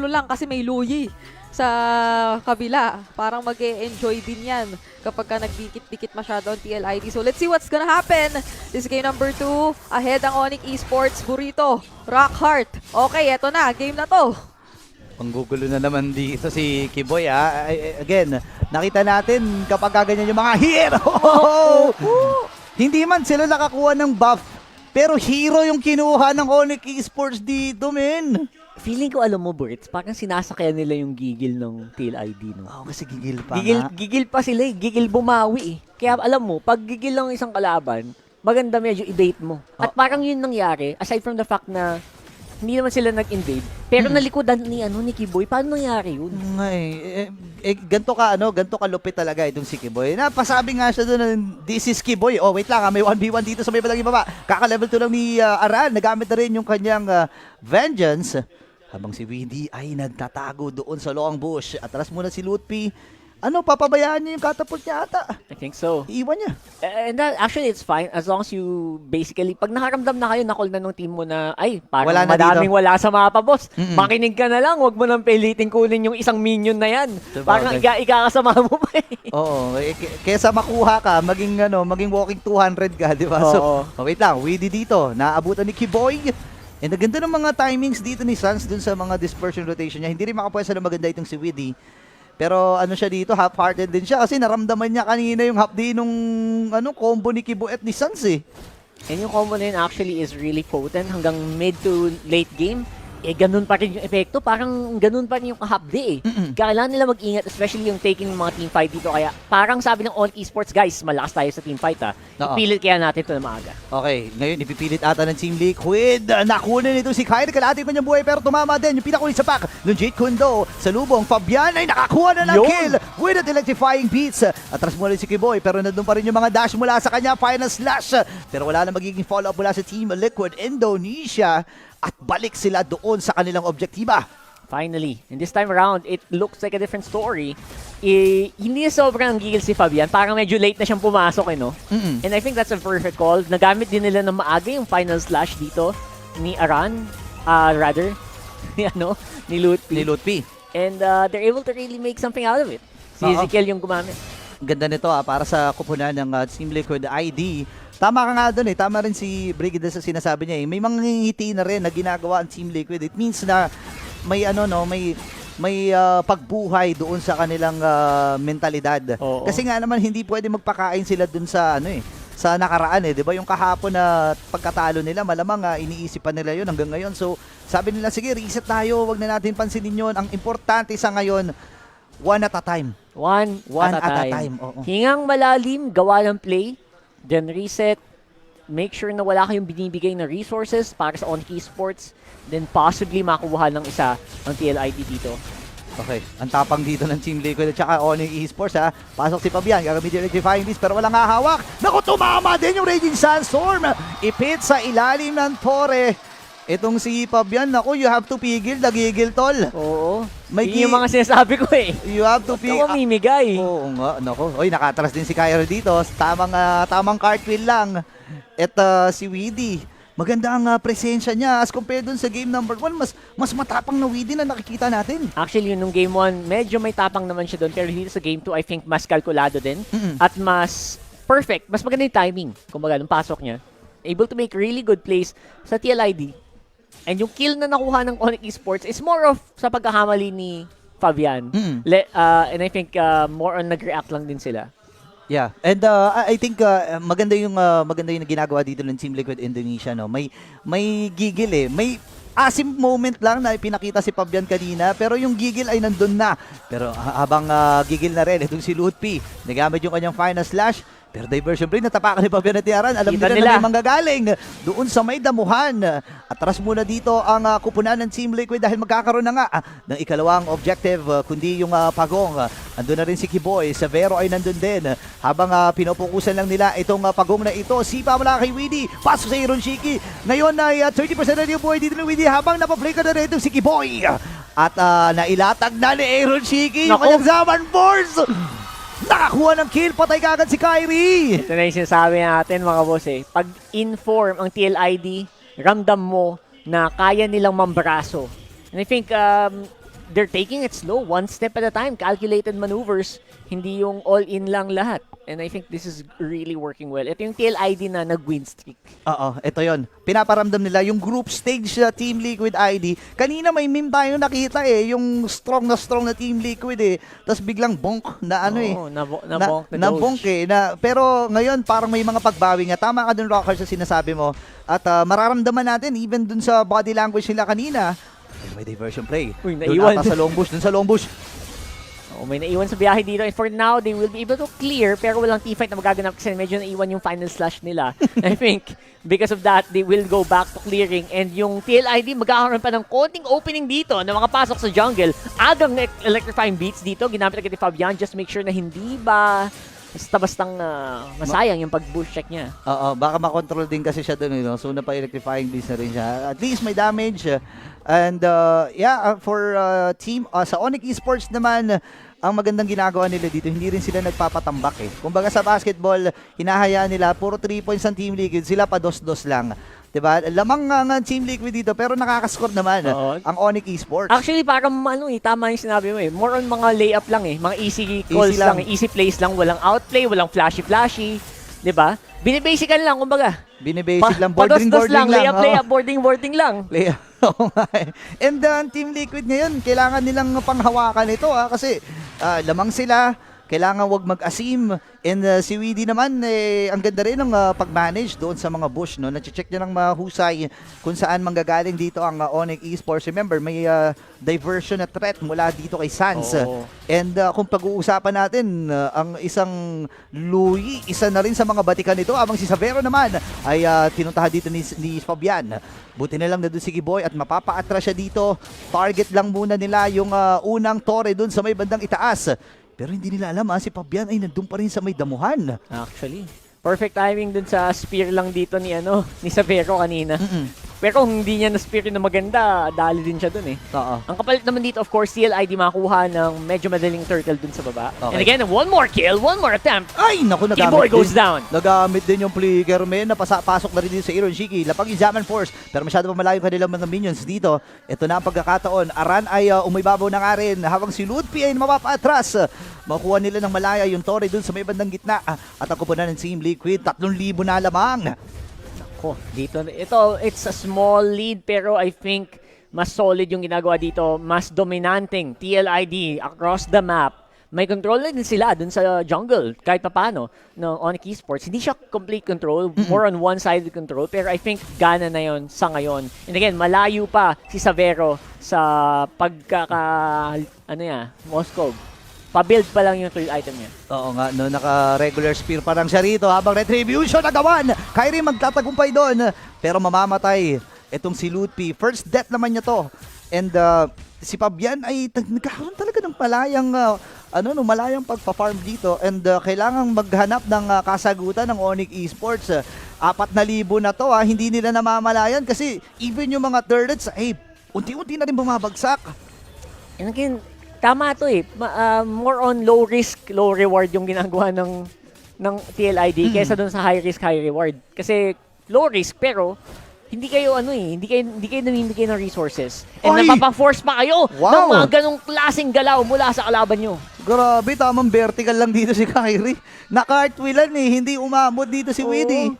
lang kasi may Luyi sa kabila. Parang mag-e-enjoy din yan kapag ka nagdikit-dikit masyado ang TLID. So let's see what's gonna happen. This is game number 2. Ahead ang Onyx Esports. Burrito, Rockhart. Okay, eto na. Game na to. Panggugulo na naman dito si Kiboy again, nakita natin kapag ganyan yung mga hero. Hindi man sila nakakuha ng buff, pero hero yung kinuha ng Onyx Esports dito, men. Feeling ko, alam mo, Berts, parang sinasakyan nila yung gigil ng TLID, no? Oo, kasi gigil pa Gigil pa sila eh. Gigil bumawi eh. Kaya alam mo, pag gigil lang isang kalaban, maganda medyo i-bait mo. At parang yun nangyari, aside from the fact na hindi naman sila nag-invade, pero nalikodan ni Kiboy. Paano nangyari yun? Ganto ka lupit talaga itong si Kiboy. Napasabi nga siya doon na this is Kiboy. Oh, wait lang, may 1v1 dito sa may balang ibaba. Kaka-level 2 lang ni Aran. Nagamit na rin yung kanyang vengeance. Habang si Windy ay nagtatago doon sa loang bush. Atras muna si Lutpi. Papabayaan niya yung catapult niya ata. I think so. Iiwan niya. And that, actually, it's fine as long as you basically, pag nakaramdam na kayo, na-call na nung team mo na, ay, parang Wala na madaming dito. wala sa mapa, boss. Makinig ka na lang, wag mo nang pilitin kunin yung isang minion na yan. Diba, Parang ikakasama mo pa eh. Oo, kesa makuha ka, maging walking 200 ka, di ba? So, wait lang, Windy dito. Naabutan ni Kiboy. And ang ganda ng mga timings dito ni Sans dun sa mga dispersion rotation niya. Hindi rin makapwesa na maganda itong si Windy. Pero siya dito, half-hearted din siya kasi naramdaman niya kanina yung half-day nung combo ni Kibo at ni Sans eh. And yung combo na yun actually is really potent hanggang mid to late game. Ganun pa rin yung epekto. Parang ganun pa rin yung kahapde eh. Kailangan nila mag-ingat, especially yung taking ng mga team fight dito. Kaya parang sabi ng All Esports, guys, malakas tayo sa team fight ha. Ipilit kaya natin ito na maaga. Okay, ngayon ipipilit ata ng Team Liquid. Nakunin nito si Kyrie, kalahati pa niyang buhay pero tumama din. Yung pinakulit sa pack ng Jade Kundo. Sa lubong, Fabian ay nakakuha na ng kill with an electrifying beats. Atras muna si Kiboy pero nandun pa rin yung mga dash mula sa kanya. Final slash. Pero wala na magiging follow-up mula sa Team Liquid Indonesia. At balik sila doon sa kanilang objektiba. Finally, and this time around, it looks like a different story. Hindi na sobrang gigil si Fabian. Parang medyo late na siyang pumasok, no? And I think that's a perfect call. Nagamit din nila ng maaga yung final slash dito ni Aran, rather, ni Lutpi. And they're able to really make something out of it. Si Ezekiel yung gumamit. Ganda nito para sa kupunan ng Team Liquid ID. Tama ka nga doon eh. Tama rin si Brigida sa sinasabi niya eh. May mga ngiti na rin na ginagawa ang Team Liquid. It means na may may pagbuhay doon sa kanilang mentalidad. Kasi nga naman hindi pwede magpakain sila doon sa sa nakaraan eh, 'di ba? Yung kahapon na pagkatalo nila, malamang iniisip pa nila 'yon hanggang ngayon. So, sabi nila sige, reset tayo, wag na natin pansinin 'yon. Ang importante sa ngayon, one at a time. One at a time. Oo. Hingang malalim, gawa ng play, then reset, make sure na wala kayong binibigay na resources para sa Onyx Esports, then possibly makuha ng isa ang TLID dito. Okay, ang tapang dito ng Team Liquid at saka Onyx Esports ha. Pasok si Fabian, gagamitin yung electrifying beast pero walang hahawak. Naku, tumama din yung Raging Sandstorm. Ipit sa ilalim ng Torre. Itong si Fabian, naku, you have to pigil, nagigil tol. Oo. Yung mga sinasabi ko eh. You have to pigil. Huwag mamimigay. Oo nga, naku. Oy, nakatras din si Kyrie dito. Tamang cartwheel lang. At si Weedy, maganda ang presensya niya as compared dun sa game number 1. Mas matapang na Weedy na nakikita natin. Actually, nung game 1, medyo may tapang naman siya doon. Pero dito sa game 2, I think mas kalkulado din. At mas perfect. Mas maganda yung timing. Kumbaga, nung pasok niya. Able to make really good plays sa TLID. And yung kill na nakuha ng Onyx Esports is more of sa pagkakamali ni Fabian. And I think more on nag-react lang din sila. Yeah. And I think maganda yung ginagawa dito ng Team Liquid Indonesia, no. May gigil eh. May asim moment lang na pinakita si Fabian kanina pero yung gigil ay nandun na. Pero habang gigil na rin itong si Lutpi, nagamit yung kanyang final slash. Pero diversion brain, natapakan ni Fabian at Tiaran. Alam nila na may manggagaling doon sa may damuhan. Atras muna dito ang kupunan ng Team Liquid dahil magkakaroon na nga ng ikalawang objective, kundi yung Pagong. Andun na rin si Kiboy. Severo ay nandun din. Habang pinupukusan lang nila itong Pagong na ito. Sipa mula kay Weedy. Paso sa Aaron Shiki. Ngayon ay 30% na yung buhay dito ni Weedy habang napaflicker na rin itong si Kiboy. At nailatag na ni Aaron Shiki yung kanyang Zaman Force. Nakakuha ng kill, patay kagad si Kyrie! Ito na yung sinasabi natin mga boss eh. Pag inform ang TLID, ramdam mo na kaya nilang mambraso. And I think they're taking it slow, one step at a time, calculated maneuvers, hindi yung all-in lang lahat. And I think this is really working well. Ito yung TLID na nag-win streak. Oo, ito yon. Pinaparamdam nila yung group stage Team Liquid ID. Kanina may meme tayo nakita yung strong na Team Liquid Tapos biglang bonk na Nabonk na nabonk pero ngayon parang may mga pagbawi nga. Tama ka dun, Rockers, sa sinasabi mo. At mararamdaman natin even dun sa body language nila kanina. May diversion play. Uy, Dun naiwan. ata sa long bush. May naiwan sa biyahe dito. And for now, they will be able to clear pero walang T-fight na magaganap kasi medyo naiwan yung final slash nila. I think because of that, they will go back to clearing. And yung TLID, magkakaroon pa ng konting opening dito na makapasok sa jungle. Agang electrifying beats dito. Ginamit agad ni Fabian. Just make sure na hindi ba basta-bastang masayang yung pag-boost check niya. Oo, baka makontrol din kasi siya dun. So na pa electrifying beast na rin siya. At least may damage. And for team sa Onyx Esports naman, ang magandang ginagawa nila dito, hindi rin sila nagpapatambak Kumbaga sa basketball, hinahayaan nila, puro 3 points ang Team Liquid, sila pa dos-dos lang. Diba? Lamang nga Team Liquid dito, pero nakakascore naman ang Onyx Esports. Actually, parang tama yung sinabi mo More on mga layup lang mga easy calls lang. Easy plays lang, walang outplay, walang flashy-flashy. Diba? Binibasican lang, kumbaga. Binibasic lang, boarding Pados-dos lang. Layup, boarding lang. Layup. Oo nga And Team Liquid ngayon, kailangan nilang panghawakan ito kasi lamang sila, kailangan wag mag-asim. And si Weedy naman, ang ganda rin ng pag-manage doon sa mga bush. Nache-check niya ng mahusay kung saan manggagaling dito ang Onyx Esports. Remember, may diversion na threat mula dito kay Sans. And kung pag-uusapan natin, ang isang Louie, isa na rin sa mga batikan nito. Abang si Savero naman ay tinuntahan dito ni Fabian. Buti na lang na doon si Giboy at mapapa-atras siya dito. Target lang muna nila yung unang tore doon sa may bandang itaas. Pero hindi nila alam si Fabian ay nandun pa rin sa may damuhan. Actually, perfect timing dun sa spear lang dito ni Savero kanina. Pero kung hindi niya na spear na maganda, dali din siya dun Oo. Ang kapalit naman dito, of course, TLID makakuha ng medyo madaling turtle dun sa baba. Okay. And again, one more kill, one more attempt. Ay, naku, Giboy goes down. Nagamit din yung flicker, men. Pasok na rin dito sa Iron Shiki. Lapag yung Zaman Force. Pero masyado pa malayo kanilang mga minions dito. Ito na ang pagkakataon. Aran ay umibabaw na nga rin. Habang si Ludpi ay mapapa-atras. Makuha nila ng malaya yung Torre dun sa may bandang gitna. At ang kupunan ng Team Liquid, 3,000 na lamang. Dito, it's a small lead pero I think mas solid yung ginagawa dito. Mas dominanting TLID across the map. May control na din sila dun sa jungle kahit paano ng Onyx Esports. Hindi siya complete control, more on one-sided control pero I think gana na yon sa ngayon. And again, malayo pa si Savero sa Moscow. Pa-build pa lang yung third item niya. Oo nga, naka-regular spear pa lang siya rito habang retribution nagawan. Kyrie magtatagumpay doon pero mamamatay itong si Ludpi. First death naman niya to. And si Fabian ay nagkakaroon talaga ng malayang pagpa-farm dito and kailangang maghanap ng kasagutan ng Onyx Esports. 4,000 na to hindi nila namamalayan kasi even yung mga turrets ay unti-unti na rin bumabagsak. And again, tama to more on low risk, low reward yung ginagawa ng TLID kaysa dun sa high risk, high reward. Kasi low risk pero hindi kayo hindi kayo namimigay ng resources. And napapa-force pa kayo ng mga ganong klaseng galaw mula sa kalaban nyo. Grabe, tamang vertical lang dito si Kyrie. Naka-artwheelan hindi umabot dito si Weedy.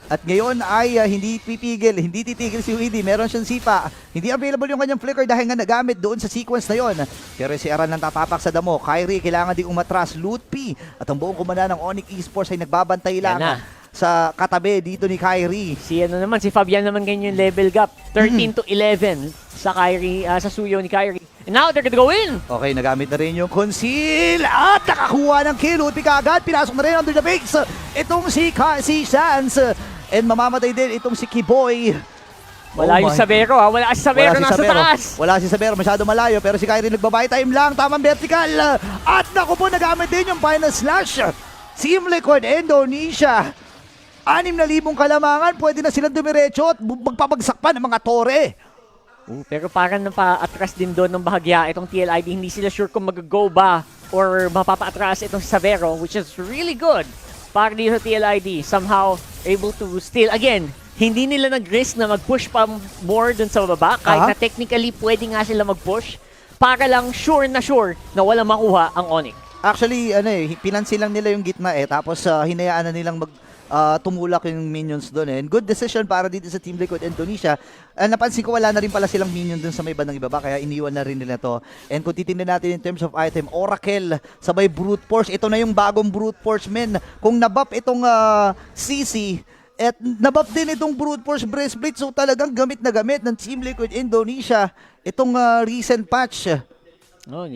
At ngayon ay hindi titigil si Weedy. Meron siyang sipa. Hindi available yung kanyang flicker dahil nga nagamit doon sa sequence na yon. Pero si Aran nang tatapak sa damo. Kyrie kailangan din umatras. Ludpi at ang buong kumanda ng Onyx Esports ay nagbabantay lang sa katabi dito ni Kyrie. Si Fabian naman ganyan yung level gap. 13 to 11 sa Kyrie, sa suyo ni Kyrie. And now they're gonna go in. Okay, nagamit na rin yung conceal at nakakuha ng kill. Ludpi kaagad. Pinasok na rin under the base. Itong si Sans. And mamamatay din itong si Kiboy. Wala yung Savero Wala si Savero nasa taas. Wala si Savero, masyado malayo. Pero si Kyrie nagbabay time lang. Tamang vertical. At naku po, nagamit din yung final slash. Team Liquid Indonesia. 6,000 kalamangan. Pwede na silang dumiretso at magpapagsak pa ng mga tore. Pero parang napa-atras din doon ng bahagya itong TLID. Hindi sila sure kung mag-go ba or mapapa-atras itong Savero, which is really good. Para dito sa TLID, somehow able to still, again, hindi nila nag-risk na mag-push pa more dun sa baba. Kahit na technically pwede nga sila mag-push. para lang sure na walang makuha ang Onyx. Actually, pinansin lang nila yung gitna tapos hinayaan na nilang tumulak yung minions doon And good decision para dito sa Team Liquid Indonesia. Napansin ko wala na rin pala silang minion doon sa may bandang ibaba kaya iniwan na rin nila to. And kung titingnan natin in terms of item, Oracle sabay Brute Force. Ito na yung bagong Brute Force, men. Kung nabuff itong CC, at nabuff din itong Brute Force Breastplate, so talagang gamit na gamit ng Team Liquid Indonesia itong recent patch. No,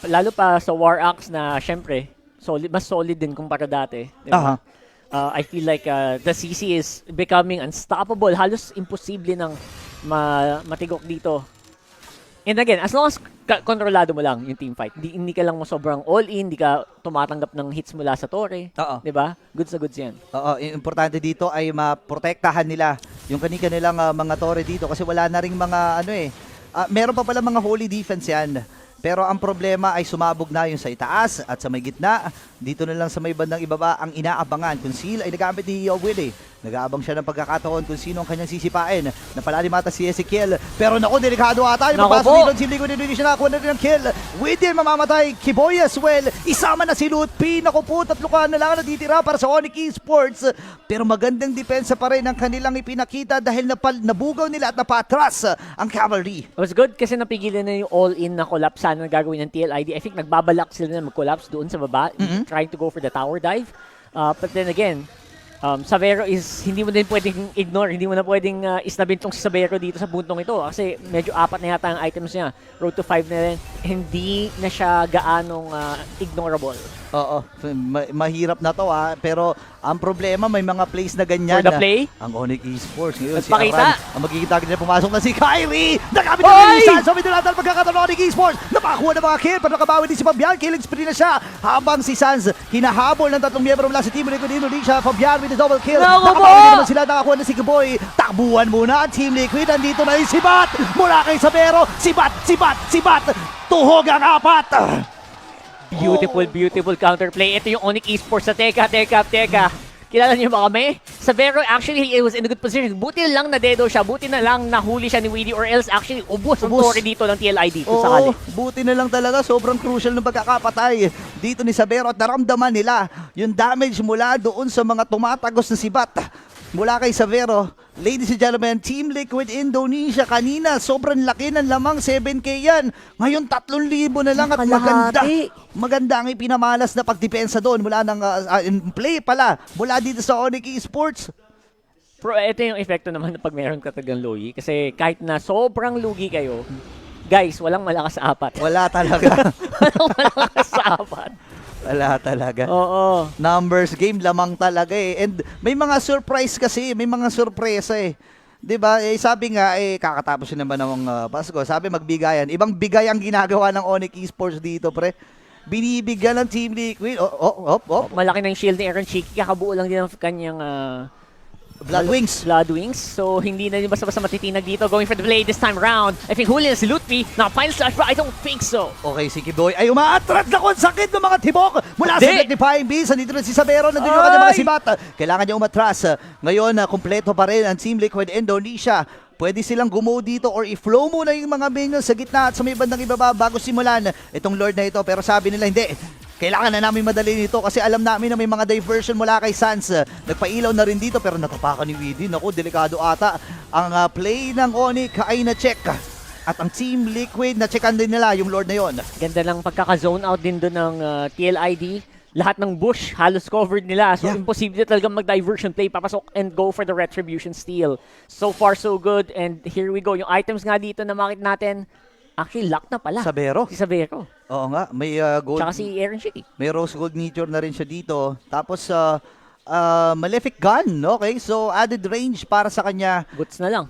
lalo pa sa War Axe na syempre, mas solid din kumpara dati. Diba? I feel like the CC is becoming unstoppable. Halos imposible ng matigok dito. And again, as long as kontrolado mo lang yung team fight, hindi ka lang mo sobrang all-in, hindi ka tumatanggap ng hits mula sa torre. Diba? Goods na goods yan. Importante dito ay maprotektahan nila yung kanilang mga torre dito kasi wala na ring mga meron pa pala mga holy defense yan. Pero ang problema ay sumabog na yung sa itaas at sa may gitna. Dito na lang sa may bandang ibaba ang inaabangan. Kung sila ay nagamit ni Willie, nag-aabang siya ng pagkakataon kung sino ang kanyang sisipain. Napalalim ata si Ezekiel. Pero naku, delikado ata. Yung papasok dito ng Team Liquid Indonesia nakakuha na rin ang kill. Willie mamamatay. Kiboy as well. Isama na si Lutpi. Naku po, 3 ka na lang natitira para sa Onyx Esports. Pero magandang depensa pa rin ang kanilang ipinakita dahil nabugaw nila at napatras ang Cavalry. It was good kasi napigilan na yung all-in na collapse sana na gagawin ng TLID. I think nagbabalak sila na mag-collapse doon sa baba, trying to go for the tower dive. But then again, Savero is, hindi mo din pwedeng ignore, hindi mo na pwedeng isnabin tong si Savero dito sa puntong ito kasi medyo 4 na yata ang items niya. Road to 5 na rin. Hindi na siya gaanong ignorable. Mahirap na to pero ang problema may mga plays na ganyan. For the play? Ang Onyx Esports ngayon si Nagpakita. Aran. Ang magkikita nila pumasok na si Kyrie. Nagamit na rin sa medyo natal pagkakataon ng Onyx Esports. Napakuha na mga kill pero nakabawi din si Fabian. Killing spree na siya habang si Sans hinahabol ng 3 miyembro mula sa Team Liquid Indonesia. Fabian with a double kill. Nakabawi din naman sila. Nakakuha na si Kiboy. Takbuhan muna ang Team Liquid. Andito na yung si Bat. Mula kay Savero. Si Bat. Tuhog ang 4. Beautiful counterplay. Ito yung Onyx Esports sa Teka. Kilala niyo ba kami? Savero actually he was in a good position. Buti na lang na dedo siya. Buti na lang nahuli siya ni Weedy or else actually ubos ang story dito ng TLID kung sakali. Buti na lang talaga. Sobrang crucial ng pagkakapatay dito ni Savero at naramdaman nila yung damage mula doon sa mga tumatagos na si Bat. Mula kay Savero, ladies and gentlemen, Team Liquid Indonesia kanina, sobrang laki ng lamang 7K yan. Ngayon 3,000 na lang at maganda ang ipinamalas na pagdepensa doon mula ng play pala mula dito sa Onyx Esports. Pero ito yung epekto naman pag meron ka tagang lugi kasi kahit na sobrang lugi kayo, guys, walang malakas sa 4. Wala talaga. Walang malakas sa 4. Wala talaga. Oo. Numbers game lamang talaga And may mga surprise kasi, may mga sorpresa 'Di ba? Sabi nga kakatapos naman ng Pasko. Sabi magbigayan. Ibang bigay ang ginagawa ng Onyx Esports dito, pre. Binibigyan ng Team Liquid. Malaki na yung shield ni Aaron Cheeky. Kakabuo lang din ang kanyang Blood Wings. So, hindi na din basta-basta matitinag dito. Going for the play this time around. I think huli na si Lutfi. Final slash, but I don't think so. Okay, si Kiboy ay umaatras na kung sakit ng mga tibok mula sa Electrifying Beast. Nandito na si Savero, nandito yung kanyang mga sibat. Kailangan niya umatras. Ngayon, kumpleto pa rin ang Team Liquid Indonesia. Pwede silang gumo dito or i-flow muna yung mga minions sa gitna at sa may bandang ibaba bago simulan itong Lord na ito. Pero sabi nila, hindi. Kailangan na namin madali nito kasi alam namin na may mga diversion mula kay Sans. Nagpailaw na rin dito pero natapakan ni Weedy. Naku, delikado ata. Ang play ng Onyx ay na-check. At ang Team Liquid, na-checkan din nila yung Lord na yon. Ganda lang pagkaka-zone out din doon ng TLID. Lahat ng bush, halos covered nila. So, imposible talagang mag-diversion play, papasok and go for the Retribution Steal. So far, so good. And here we go. Yung items nga dito na makita natin, actually, lock na pala. Savero. Si Savero. Oo nga, may gold. Tsaka si Aaron Shiki. May rose gold meteor na rin siya dito. Tapos, Malefic Gun, okay? So, added range para sa kanya. Boots na lang.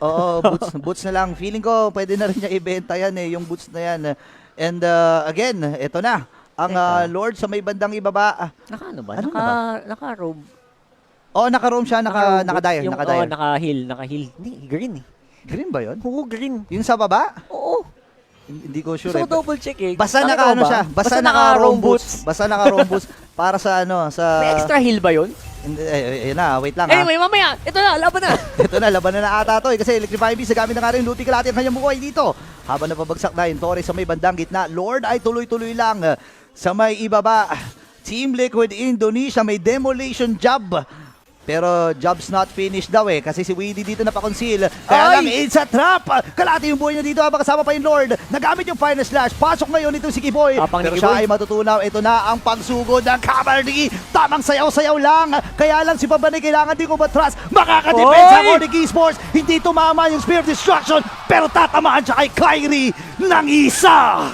Oo, boots na lang. Feeling ko, pwede na rin niya ibenta yan yung boots na yan. And again, ito na. Ang Lord sa may bandang ibaba. Naka-ano ba? Ano Naka-robe. Oo, naka-roam siya, naka-dire. Oo, naka-heal. Hindi, green eh. Green ba yun? Oo, green. Yung sa baba? Oo. Hindi ko sure. So, double check eh. Basta naka-ano siya. Basta naka-roam boots. Basta naka-roam boots. Para sa sa... May extra heal ba yun? Ayun na, wait lang Anyway, mamaya. Ito na, laban na. Ito na, laban na ata to kasi Electrifying Beast, nagamit na nga rin Luti Kalati ang kanyang buhay dito. Habang napabagsak na yung Torres sa may bandang gitna. Lord ay tuloy-tuloy lang sa may ibaba. Team Liquid Indonesia may demolition job. Pero job's not finished daw kasi si Weedy dito napakonceal. Kaya lang it's a trap. Kalati yung buhay niya dito habang kasama pa yung Lord. Nagamit yung final slash. Pasok ngayon itong si Kiboy. Pero siya ay matutunaw. Ito na ang pagsugod ng Cavalry. Tamang sayaw-sayaw lang. Kaya lang si Pabanay kailangan din kumatras. Makakadepensa ako ni Esports. Hindi tumama yung Spear of Destruction. Pero tatamaan siya kay Kyrie ng isa.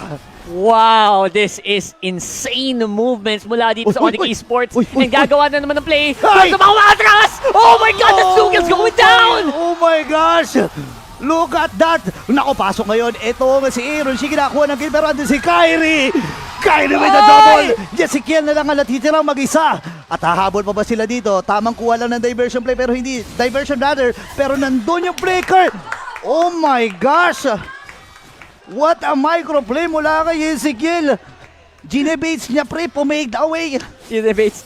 Wow, this is insane movements mula dito sa Onyx Esports. And gagawa na naman ng play. Ay! Sa mga atras! Oh my God, the Sugil's going down! Oh my gosh! Look at that! Nako, pasok ngayon. Ito si Aaron. Siya kinakuha ng kill. Pero andun si Kyrie! Kyrie with the double! Jessikiel na lang ang natitirang mag-isa. At hahabol pa ba sila dito? Tamang kuha lang ng diversion play pero hindi. Diversion rather. Pero nandun yung breaker! Oh my gosh! What a microplay mula kay Ezekiel. Ginebates niya pre, pumade away. Ginebates.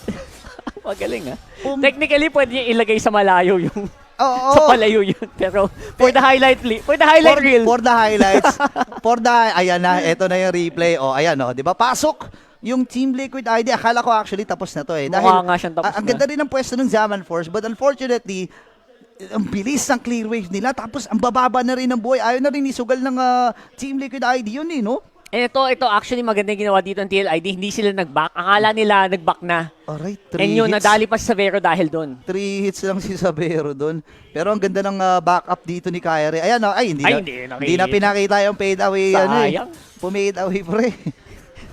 Magaling Technically, pwede niya ilagay sa malayo yung Oo. sa palayo yun. Pero for the highlight reel. For the highlights. Ayan na, eto na yung replay. Ayan di ba? Pasok yung Team Liquid ID. Akala ko actually tapos na to Mukha nga siyang tapos ang na. ganda rin ng pwesto ng Zaman Force, but unfortunately, ang bilis ng clear wave nila, tapos ang bababa na rin ng buhay. Ayaw na rin isugal ng Team Liquid ID yun no? And ito actually maganda yung ginawa dito ng TLID. Hindi sila nag-back. Akala nila nag-back na. Alright, 3 And yun, hits. nadali pa si Savero dahil doon. 3 hits lang si Sabero doon. Pero ang ganda ng backup dito ni Kyrie. Ayan hindi na pinakita yung fade away. Sayang. Pumade away pre.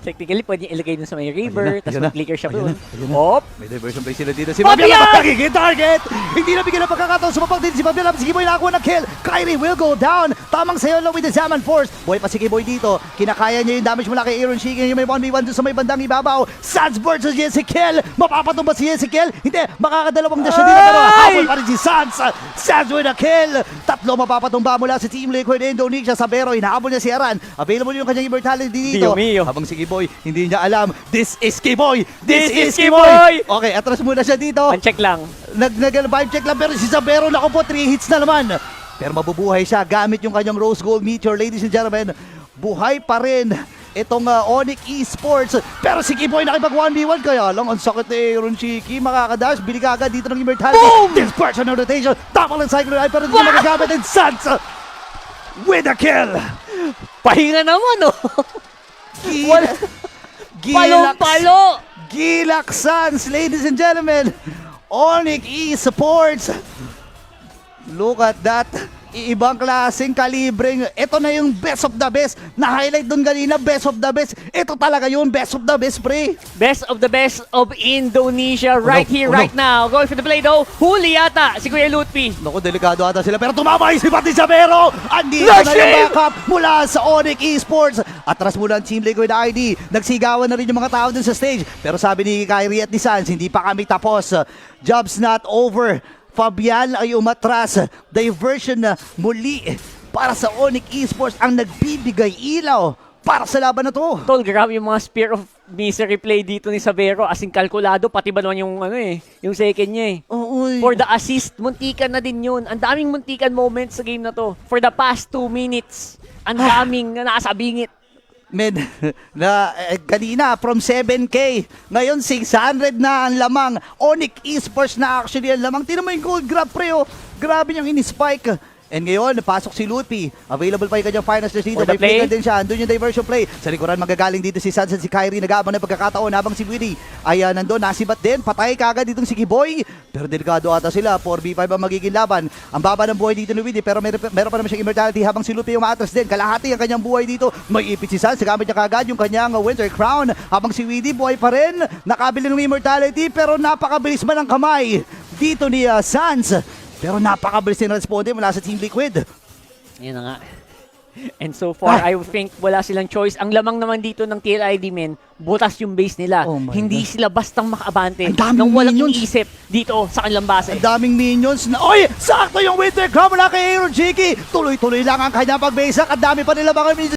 Technically, pwede niya ilagay dun sa may river, tapos ayun na. mag-clicker siya Ayun doon. na. Hop! May diversion play sila dito. Si Fabian! Fabian nagiging target! Hindi na bigyan ng pagkakataon. Sumapag din si Fabian. Si Kiboy nakakuha ng kill. Kyrie will go down. Tamang sayo lang with the Zaman Force. Boy pa si Kiboy dito. Kinakaya niya yung damage mula kay Aaron Shikin. Yung may 1v1 doon sa may bandang ibabaw. Sans versus Ezekiel. Mapapatumba si Ezekiel. Hindi. Makakadalawang dash na dito. Pero habol pa rin si Sans. Sans with a kill. Tatlo mapapatumba mula sa Team Liquid Indonesia. Sabero. Hinahabol niya si Aran. Available yung kanyang immortality dito. Dio mio. Habang si Kiboy hindi niya alam. This is Kiboy! This is Kiboy! Kiboy! Okay, atras muna siya dito. One-check lang. Nag-vibe check lang pero si Sabero naku po 3 hits na naman. Pero mabubuhay siya gamit yung kanyang Rose Gold Meteor. Ladies and gentlemen, buhay pa rin itong Onyx Esports. Pero si Kiboy nakipag 1v1 kaya lang ang sakit ni Aaron Shiki. Makakadash, bili ka agad dito ng immortality. Boom! Dispersion of rotation. Tama lang Cyclone Eye pero hindi magagamit and Sans with a kill. Pahinga naman, Wala. Palong-palo! Gilak Sans, ladies and gentlemen. Onyx Esports. Look at that. Iibang klaseng kalibreng. Ito na yung best of the best. Na-highlight doon kanina, best of the best. Ito talaga yun, best of the best, pre. Best of Indonesia right here, no. right now. Going for the play though. Huli yata si Kuya Lutfi. Naku, delikado ata sila. Pero tumama si Pati Sabero. Andito na yung backup mula sa Onyx Esports. Atras mula ang Team Liquid ID. Nagsigawan na rin yung mga tao dun sa stage. Pero sabi ni Kyrie at ni Sans, hindi pa kami tapos. Job's not over. Fabian ay umatras. Diversion na muli para sa Onyx Esports ang nagbibigay ilaw para sa laban na to. Tol, grabe yung mga Spear of Misery play dito ni Savero. As in, kalkulado. Pati ba naman yung, yung second niya Oo. For the assist, muntikan na din yun. Ang daming muntikan moments sa game na to. For the past 2 minutes, ang daming na nasa bingit. Men, kanina from 7K, ngayon 600 na ang lamang. Onyx Esports na actually ang lamang. Tingnan mo yung gold grab pre, grabe niyang in-spike. And ngayon, napasok si Lutfi. Available pa yung kanyang finals dito. For the May flicker play. din siya. Andun yung diversion play. Sa likuran magagaling dito si Sans at si Kyrie. Nag-aabang na pagkakataon habang si Willie ay nandun. Nasibat din. Patay kagad ditong si Kiboy. Pero delikado ata sila. 4v5 ang magiging laban. Ang baba ng buhay dito ni Willie. Pero meron pa naman siyang immortality habang si Lutfi yung maatras din. Kalahati ang kanyang buhay dito. May ipit si Sans. Gamit niya kagad yung kanyang Winter Crown. Habang si Willie buhay pa rin. Nakabili ng immortality. Pero napakabilis man ang kamay dito ni Sans. Pero napakabilis din responde mula sa Team Liquid. Yan na nga. And so far, I think wala silang choice. Ang lamang naman dito ng TLID men, butas yung base nila. Oh my Hindi God. sila bastang makaabante Ang daming nang walang minions. iniisip dito sa kanilang base. Ang daming minions na, oy! Sakto yung Winter Crown mula kay Aaron Shiki! Tuloy-tuloy lang ang kanyang pag-base. Ang dami pa nila mga minions.